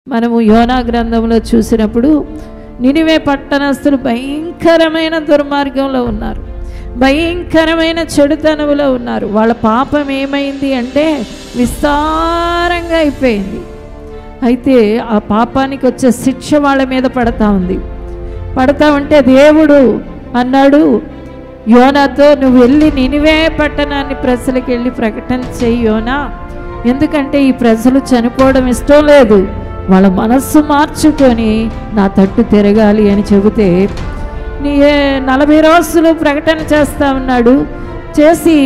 మనము యోనా గ్రంథంలో చూసినప్పుడు నినివే పట్టణస్థులు భయంకరమైన దుర్మార్గంలో ఉన్నారు, భయంకరమైన చెడుతనములో ఉన్నారు. వాళ్ళ పాపం ఏమైంది అంటే విస్తారంగా అయిపోయింది. అయితే ఆ పాపానికి వచ్చే శిక్ష వాళ్ళ మీద పడతా ఉంది. పడతా ఉంటే దేవుడు అన్నాడు యోనాతో, నువ్వు వెళ్ళి నినివే పట్టణాన్ని ప్రజలకు వెళ్ళి ప్రకటన చెయ్యి యోనా, ఎందుకంటే ఈ ప్రజలు చనిపోవడం ఇష్టం లేదు, వాళ్ళ మనస్సు మార్చుకొని నా తట్టు తిరగాలి అని చెబితే 40 రోజులు ప్రకటన చేస్తా ఉన్నాడు. చేసి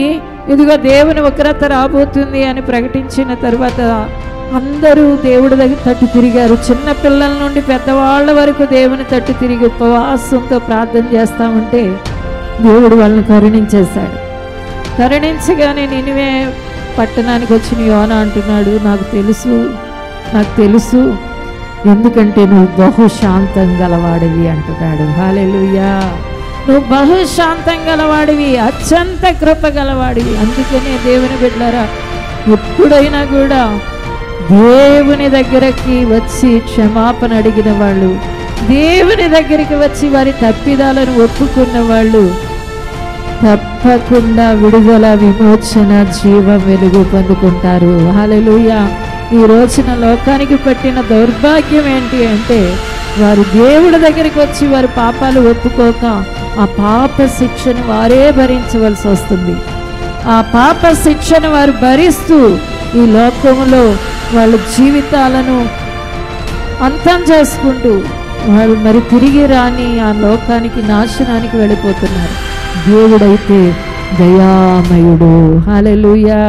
ఇదిగో దేవుని ఉగ్రత రాబోతుంది అని ప్రకటించిన తర్వాత అందరూ దేవుడి దగ్గర తట్టు తిరిగారు. చిన్న పిల్లల నుండి పెద్దవాళ్ళ వరకు దేవుని తట్టు తిరిగి ఉపవాసంతో ప్రార్థన చేస్తూ ఉంటే దేవుడు వాళ్ళని కరుణించేశాడు. కరుణించగానే నినివే పట్టణానికి వచ్చిన యోనా అంటున్నాడు, నాకు తెలుసు ఎందుకంటే నువ్వు బహుశాంతం గలవాడివి అంటున్నాడు. హల్లెలూయా, నువ్వు బహుశాంతం గలవాడివి, అత్యంత కృప గలవాడివి. అందుకనే దేవుని బిడ్డలారా, ఎప్పుడైనా కూడా దేవుని దగ్గరికి వచ్చి క్షమాపణ అడిగిన వాళ్ళు, దేవుని దగ్గరికి వచ్చి వారి తప్పిదాలను ఒప్పుకున్న వాళ్ళు తప్పకుండా విడుదల, విమోచన, జీవం, వెలుగు పొందుకుంటారు. హల్లెలూయా. ఈ రోజున లోకానికి పట్టిన దౌర్భాగ్యం ఏంటి అంటే వారు దేవుడి దగ్గరికి వచ్చి వారి పాపాలు ఒప్పుకోక ఆ పాప శిక్షను వారే భరించవలసి వస్తుంది. ఆ పాప శిక్షను వారు భరిస్తూ ఈ లోకంలో వాళ్ళ జీవితాలను అంతం చేసుకుంటూ వాళ్ళు మరి తిరిగి రాని ఆ లోకానికి, నాశనానికి వెళ్ళిపోతున్నారు. దేవుడైతే దయామయుడు. హల్లెలూయా.